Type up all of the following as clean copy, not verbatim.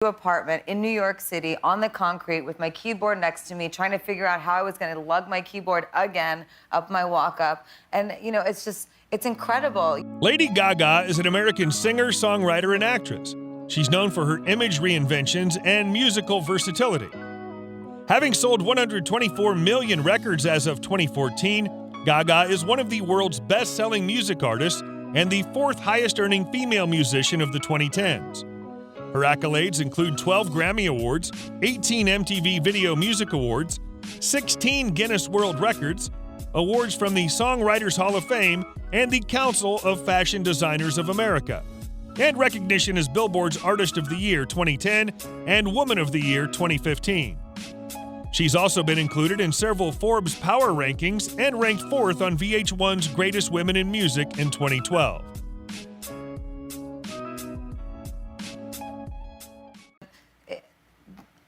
apartment in New York City on the concrete with my keyboard next to me, trying to figure out how I was going to lug my keyboard again up my walk up. And, you know, it's incredible. Lady Gaga is an American singer, songwriter, and actress. She's known for her image reinventions and musical versatility. Having sold 124 million records as of 2014, Gaga is one of the world's best-selling music artists and the fourth highest-earning female musician of the 2010s. Her accolades include 12 Grammy Awards, 18 MTV Video Music Awards, 16 Guinness World Records, awards from the Songwriters Hall of Fame and the Council of Fashion Designers of America, and recognition as Billboard's Artist of the Year 2010 and Woman of the Year 2015. She's also been included in several Forbes Power Rankings and ranked fourth on VH1's Greatest Women in Music in 2012.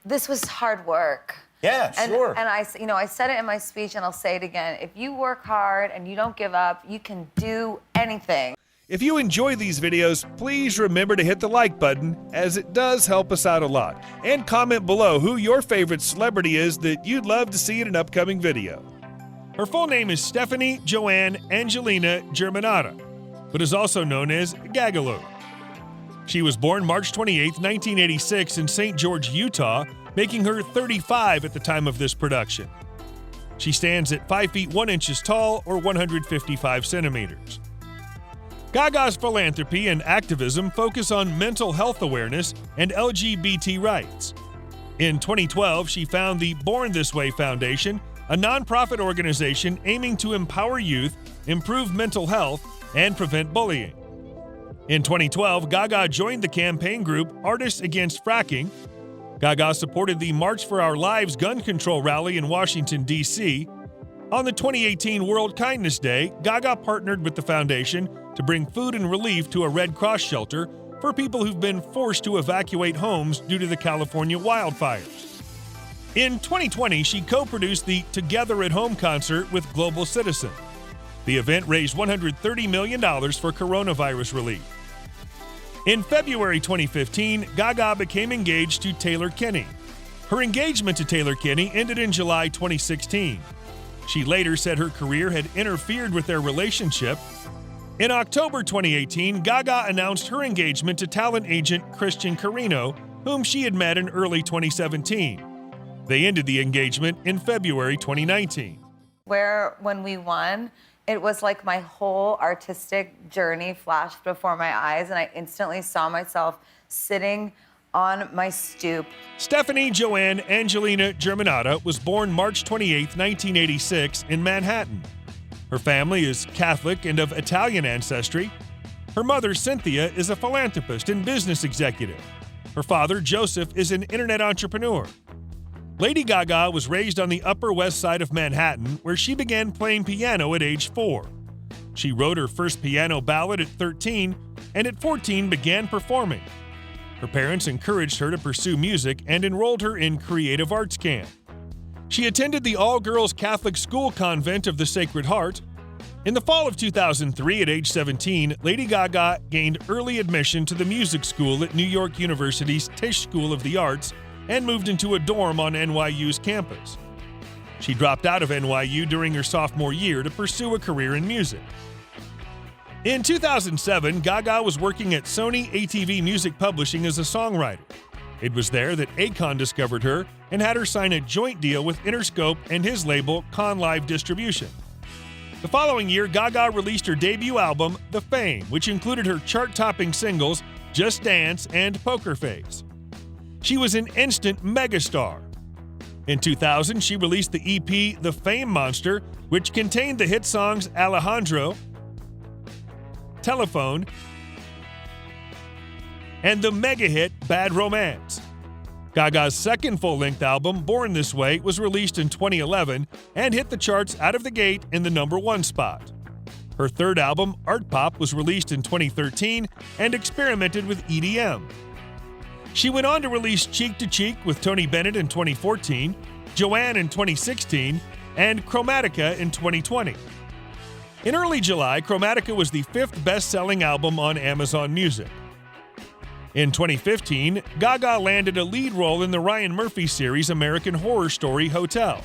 This was hard work. Yeah, sure. And I said it in my speech, and I'll say it again. If you work hard and you don't give up, you can do anything. If you enjoy these videos, please remember to hit the like button, as it does help us out a lot. And comment below who your favorite celebrity is that you'd love to see in an upcoming video. Her full name is Stephanie Joanne Angelina Germanotta, but is also known as GaGa's. She was born March 28, 1986 in St. George, Utah, making her 35 at the time of this production. She stands at 5 feet 1 inches tall, or 155 centimeters. Gaga's philanthropy and activism focus on mental health awareness and LGBT rights. In 2012, she founded the Born This Way Foundation, a nonprofit organization aiming to empower youth, improve mental health, and prevent bullying. In 2012, Gaga joined the campaign group Artists Against Fracking. Gaga supported the March for Our Lives gun control rally in Washington, D.C. On the 2018 World Kindness Day, Gaga partnered with the foundation to bring food and relief to a Red Cross shelter for people who've been forced to evacuate homes due to the California wildfires. In 2020, she co-produced the Together at Home concert with Global Citizen. The event raised $130 million for coronavirus relief. In February 2015, Gaga became engaged to Taylor Kinney. Her engagement to Taylor Kinney ended in July 2016. She later said her career had interfered with their relationship. In October 2018, Gaga announced her engagement to talent agent Christian Carino, whom she had met in early 2017. They ended the engagement in February 2019. When we won, it was like my whole artistic journey flashed before my eyes, and I instantly saw myself sitting on my stoop. Stephanie Joanne Angelina Germanotta was born March 28, 1986, in Manhattan. Her family is Catholic and of Italian ancestry. Her mother, Cynthia, is a philanthropist and business executive. Her father, Joseph, is an internet entrepreneur. Lady Gaga was raised on the Upper West Side of Manhattan, where she began playing piano at age 4. She wrote her first piano ballad at 13, and at 14 began performing. Her parents encouraged her to pursue music and enrolled her in creative arts camp. She attended the all-girls Catholic school convent of the Sacred Heart. In the fall of 2003, at age 17, Lady Gaga gained early admission to the music school at New York University's Tisch School of the Arts and moved into a dorm on NYU's campus. She dropped out of NYU during her sophomore year to pursue a career in music. In 2007, Gaga was working at Sony ATV Music Publishing as a songwriter. It was there that Akon discovered her and had her sign a joint deal with Interscope and his label Con Live Distribution. The following year, Gaga released her debut album, The Fame, which included her chart-topping singles Just Dance and Poker Face. She was an instant megastar. In 2000, she released the EP The Fame Monster, which contained the hit songs Alejandro, Telephone, and the mega-hit Bad Romance. Gaga's second full-length album, Born This Way, was released in 2011 and hit the charts out of the gate in the #1 spot. Her third album, Art Pop, was released in 2013 and experimented with EDM. She went on to release Cheek to Cheek with Tony Bennett in 2014, Joanne in 2016, and Chromatica in 2020. In early July, Chromatica was the 5th best-selling album on Amazon Music. In 2015, Gaga landed a lead role in the Ryan Murphy series American Horror Story Hotel.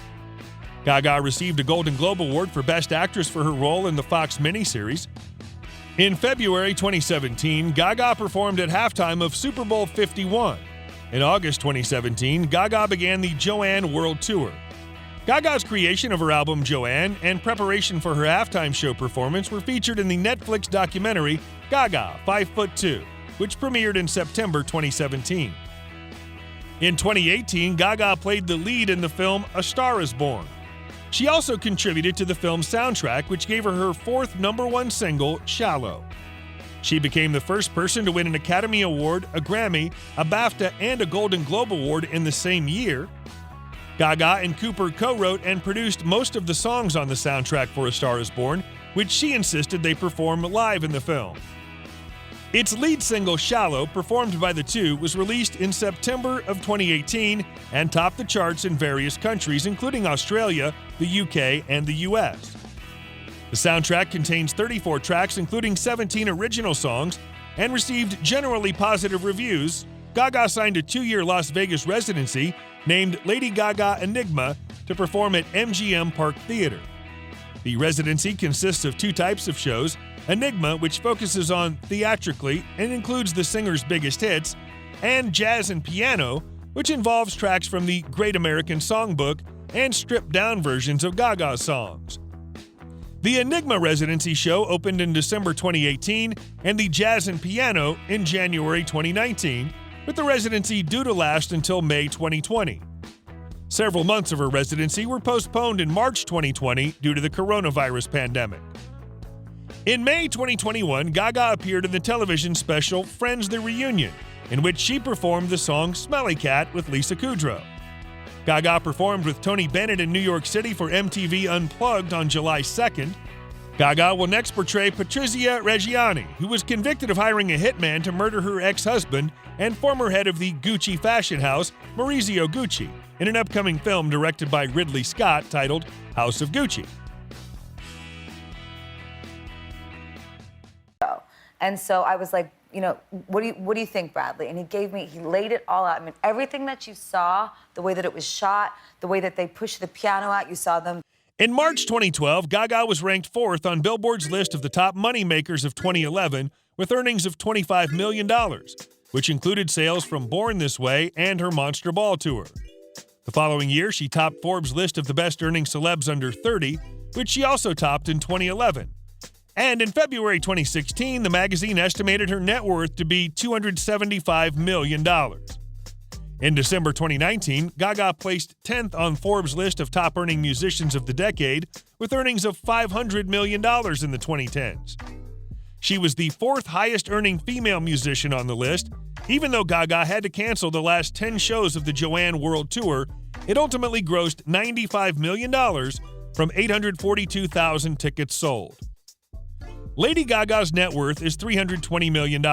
Gaga received a Golden Globe Award for Best Actress for her role in the Fox miniseries. In February 2017, Gaga performed at halftime of Super Bowl 51. In August 2017, Gaga began the Joanne World Tour. Gaga's creation of her album Joanne and preparation for her halftime show performance were featured in the Netflix documentary Gaga, 5'2", which premiered in September 2017. In 2018, Gaga played the lead in the film A Star Is Born. She also contributed to the film's soundtrack, which gave her her fourth #1 single, Shallow. She became the first person to win an Academy Award, a Grammy, a BAFTA, and a Golden Globe Award in the same year. Gaga and Cooper co-wrote and produced most of the songs on the soundtrack for A Star Is Born, which she insisted they perform live in the film. Its lead single, Shallow, performed by the two, was released in September of 2018 and topped the charts in various countries, including Australia, the UK, and the US. The soundtrack contains 34 tracks, including 17 original songs, and received generally positive reviews. Gaga signed a 2-year Las Vegas residency named Lady Gaga Enigma to perform at MGM Park Theater. The residency consists of 2 types of shows: Enigma, which focuses on theatrically and includes the singer's biggest hits, and Jazz and Piano, which involves tracks from the Great American Songbook and stripped-down versions of Gaga's songs. The Enigma residency show opened in December 2018 and the Jazz and Piano in January 2019, with the residency due to last until May 2020. Several months of her residency were postponed in March 2020 due to the coronavirus pandemic. In May 2021, Gaga appeared in the television special Friends the Reunion, in which she performed the song Smelly Cat with Lisa Kudrow. Gaga performed with Tony Bennett in New York City for MTV Unplugged on July 2nd. Gaga will next portray Patrizia Reggiani, who was convicted of hiring a hitman to murder her ex-husband and former head of the Gucci fashion house, Maurizio Gucci, in an upcoming film directed by Ridley Scott titled House of Gucci. And so I was like, what do you think, Bradley? And he laid it all out. I mean, everything that you saw, the way that it was shot, the way that they pushed the piano out, you saw them. In March 2012, Gaga was ranked 4th on Billboard's list of the top moneymakers of 2011 with earnings of $25 million, which included sales from Born This Way and her Monster Ball tour. The following year, she topped Forbes' list of the best-earning celebs under 30, which she also topped in 2011. And in February 2016, the magazine estimated her net worth to be $275 million. In December 2019, Gaga placed 10th on Forbes' list of top-earning musicians of the decade, with earnings of $500 million in the 2010s. She was the 4th highest-earning female musician on the list. Even though Gaga had to cancel the last 10 shows of the Joanne World Tour, it ultimately grossed $95 million from 842,000 tickets sold. Lady Gaga's net worth is $320 million.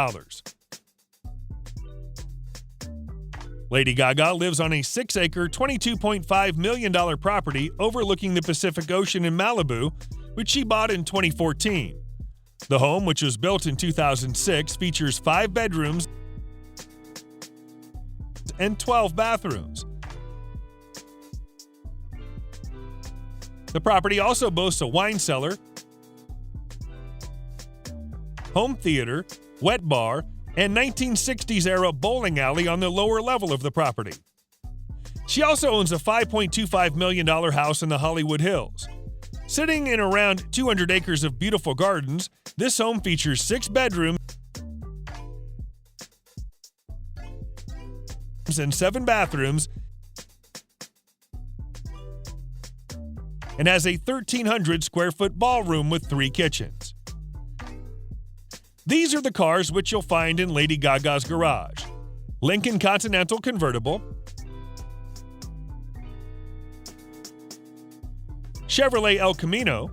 Lady Gaga lives on a 6-acre, $22.5 million property overlooking the Pacific Ocean in Malibu, which she bought in 2014. The home, which was built in 2006, features 5 bedrooms and 12 bathrooms. The property also boasts a wine cellar, home theater, wet bar, and 1960s-era bowling alley on the lower level of the property. She also owns a $5.25 million house in the Hollywood Hills. Sitting in around 200 acres of beautiful gardens, this home features 6 bedrooms and 7 bathrooms and has a 1,300-square-foot ballroom with 3 kitchens. These are the cars which you'll find in Lady Gaga's garage: Lincoln Continental convertible, Chevrolet El Camino,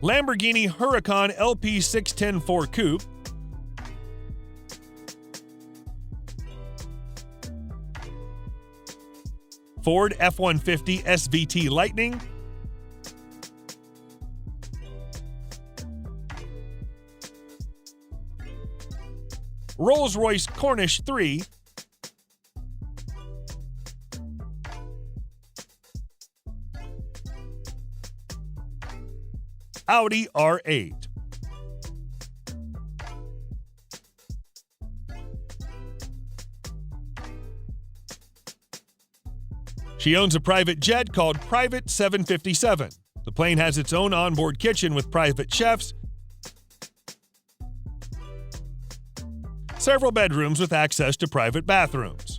Lamborghini Huracan LP 610-4 Coupe, Ford F-150 SVT Lightning, Rolls-Royce Corniche 3, Audi R8. She owns a private jet called Private 757. The plane has its own onboard kitchen with private chefs, several bedrooms with access to private bathrooms.